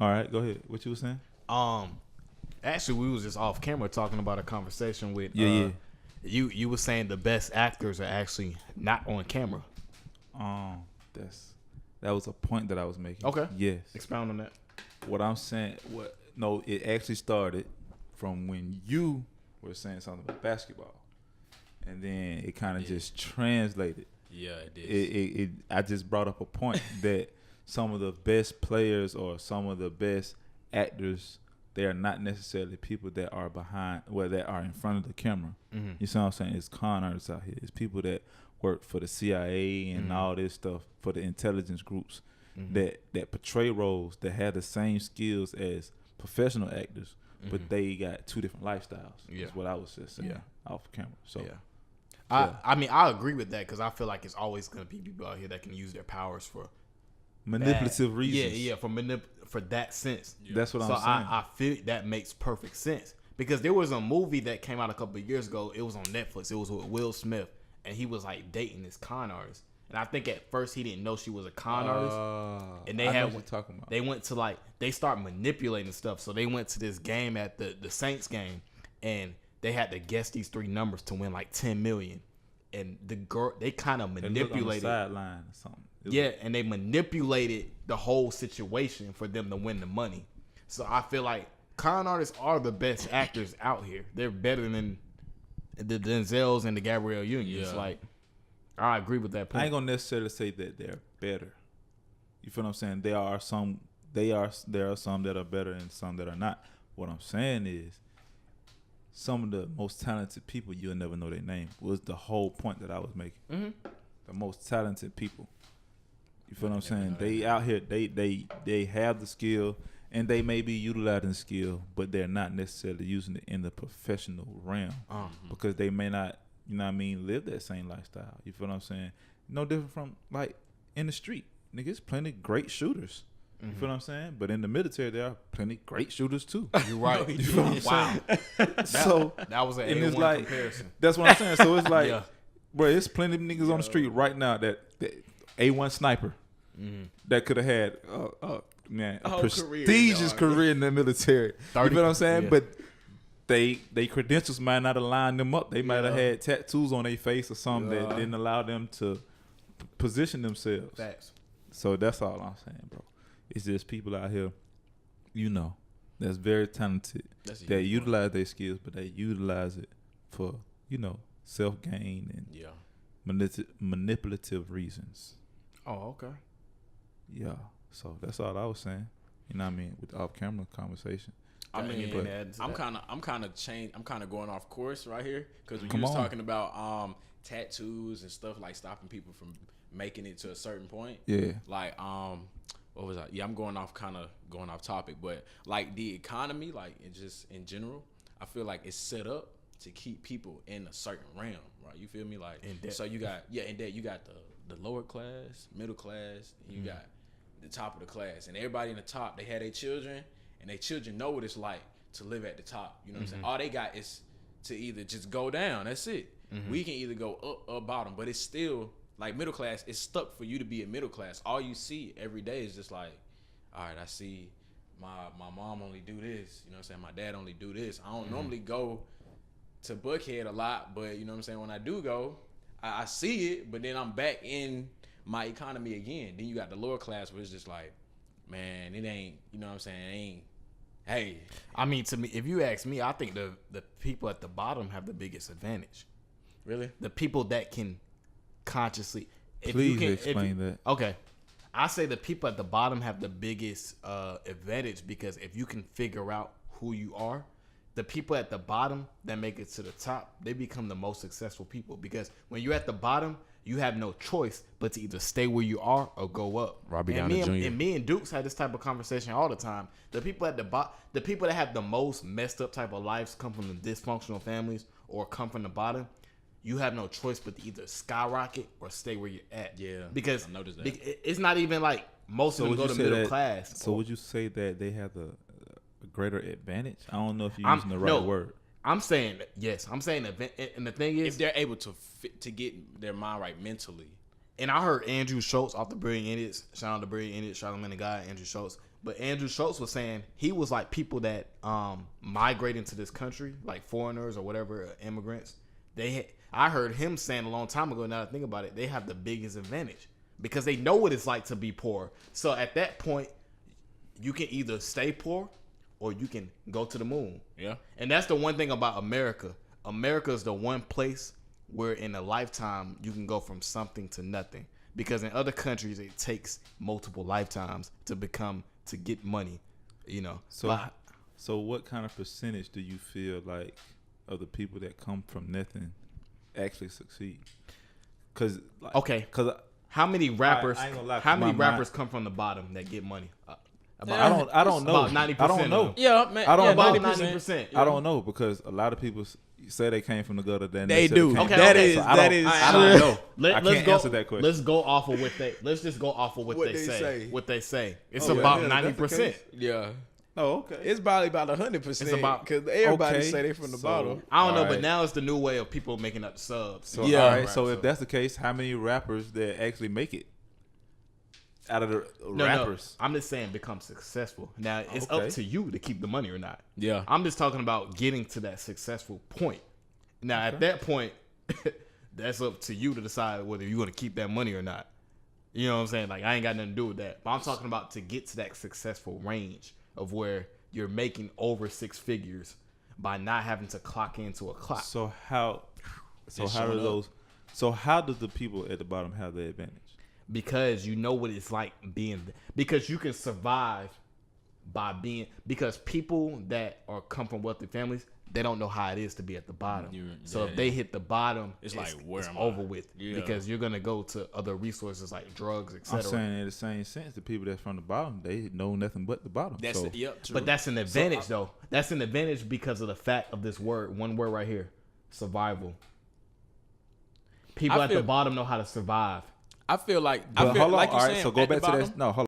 All right, go ahead. What you were saying? Um, Actually, we was just off camera talking about a conversation with. Yeah. You were saying the best actors are actually not on camera. That was a point that I was making. Okay. Yes. Expound on that. What I'm saying, it actually started from when you were saying something about basketball, and then it kind of just translated. Yeah, it did. I just brought up a point that some of the best players or some of the best actors, they are not necessarily people that are that are in front of the camera. Mm-hmm. You see what I'm saying? It's con artists out here. It's people that work for the CIA and all this stuff, for the intelligence groups that portray roles that have the same skills as professional actors, but they got two different lifestyles. Yeah. That's what I was just saying off camera. So I mean, I agree with that because I feel like it's always going to be people out here that can use their powers for manipulative reasons. Yeah, for that sense. Yeah. That's what I'm saying. I feel that makes perfect sense because there was a movie that came out a couple of years ago. It was on Netflix. It was with Will Smith, and he was like dating this con artist. And I think at first he didn't know she was a con artist. And they went to they start manipulating stuff. So they went to this game at the Saints game, and they had to guess these three numbers to win like $10 million. And the girl, they kind of manipulated. On the sideline or something. And they manipulated the whole situation for them to win the money. So I feel like con artists are the best actors out here. They're better than the Denzels and the Gabrielle Unions. Yeah. I agree with that point. I ain't gonna necessarily say that they're better. You feel what I'm saying? There are some that are better and some that are not. What I'm saying is, some of the most talented people, you'll never know their name. Was the whole point that I was making. Mm-hmm. The most talented people. You feel what I'm saying? They out here, they have the skill, and they may be utilizing the skill, but they're not necessarily using it in the professional realm because they may not, live that same lifestyle. You feel what I'm saying? No different from like in the street. Niggas, plenty great shooters. You feel what I'm saying? But in the military, there are plenty great shooters too. You're right. You feel what I'm saying? So that was an A1 comparison. That's what I'm saying. So it's like, bro, it's plenty of niggas on the street right now that A1 sniper that could have had a prestigious career in the military. You feel what I'm saying? Yeah. But they credentials might not align them up. They might have had tattoos on their face or something that didn't allow them to position themselves. Facts. So that's all I'm saying, bro. It's just people out here, that's very talented. That utilize their skills, but they utilize it for, self-gain and manipulative reasons. Oh, okay. Yeah. So that's all I was saying. You know what I mean? With off-camera conversation. I mean, I'm kind of going off course right here because when you was talking about tattoos and stuff like stopping people from making it to a certain point. Yeah. Like what was that? Yeah, I'm going off topic, but like the economy, like it just in general, I feel like it's set up to keep people in a certain realm, right? You feel me? Like so you got in debt you got the lower class, middle class, and you got the top of the class, and everybody in the top, they had their children, and their children know what it's like to live at the top. You know what I'm saying? All they got is to either just go down. That's it. We can either go up or bottom, but it's still like middle class. It's stuck for you to be a middle class. All you see every day is just like, all right, I see my mom only do this. You know what I'm saying? My dad only do this. I don't normally go to Buckhead a lot, but you know what I'm saying? When I do go, I see it, but then I'm back in my economy again. Then you got the lower class where it's just like, man, it ain't, you know what I'm saying? It ain't, hey. I mean, to me, if you ask me, I think the people at the bottom have the biggest advantage. Really? The people that can consciously. Please explain that. Okay. I say the people at the bottom have the biggest advantage because if you can figure out who you are, the people at the bottom that make it to the top, they become the most successful people because when you're at the bottom, you have no choice but to either stay where you are or go up. Robbie Downey Jr. And me and Dukes had this type of conversation all the time. The people at the people that have the most messed up type of lives come from the dysfunctional families or come from the bottom. You have no choice but to either skyrocket or stay where you're at. Yeah, because I noticed that. It's not even like most of them go to middle class. So would you say that they have a greater advantage? I don't know if you're using the right word. I'm saying yes. I'm saying and the thing is, if they're able to get their mind right mentally, And I heard Andrew Schultz off the Brilliant Idiots. Shout out to Brilliant Idiots, Charlamagne the Guy, Andrew Schultz. But Andrew Schultz was saying he was like people that migrate into this country, like foreigners or whatever, immigrants. I heard him saying a long time ago, now that I think about it, they have the biggest advantage because they know what it's like to be poor. So at that point, you can either stay poor or you can go to the moon. Yeah. And that's the one thing about America. America is the one place where in a lifetime you can go from something to nothing. Because in other countries it takes multiple lifetimes to get money, you know. So what kind of percentage do you feel like of the people that come from nothing actually succeed? Cause how many rappers? How many rappers come from the bottom that get money? I don't know. About 90%. I don't know. Yeah, man. I don't know. About 90%. I don't know because a lot of people say they came from the gutter. Then They say do. came Okay, from- That okay. is. So I That don't- is. I don't know. I Let's can't go, answer that question. Let's go off of what they. Let's just go off of what they say. What they say. It's about yeah, that's the 90%. case. Yeah. Oh, okay. It's probably about 100%. It's about- because everybody Okay, say they from the so- bottom. I don't know, All but right. now it's the new way of people making up subs. So, Yeah. all right. So if that's the case, how many rappers that actually make it out of the rappers? No, I'm just saying become successful. Now it's Okay. up to you to keep the money or not. Yeah. I'm just talking about getting to that successful point. Now at that point, that's up to you to decide whether you're going to keep that money or not. You know what I'm saying? Like I ain't got nothing to do with that. But I'm talking about to get to that successful range of where you're making over 6 figures by not having to clock into a clock. So how? So It's how do showing up. those? So how does the people at the bottom have the advantage? Because you know what it's like being, because you can survive by being, because people that come from wealthy families, they don't know how it is to be at the bottom. So if they hit the bottom, It's like, where it's am I? over with. Yeah. Because you're gonna go to other resources like drugs, I'm etc. saying in the same sense, the people that's from the bottom, they know nothing but the bottom. That's so, yep. True. But that's an advantage though. That's an advantage because of the fact of this one word right here, survival. People I at the feel- bottom know how to survive. I feel like But I feel hold on. like you All right. saying So go at the back to bottom, that. No, hold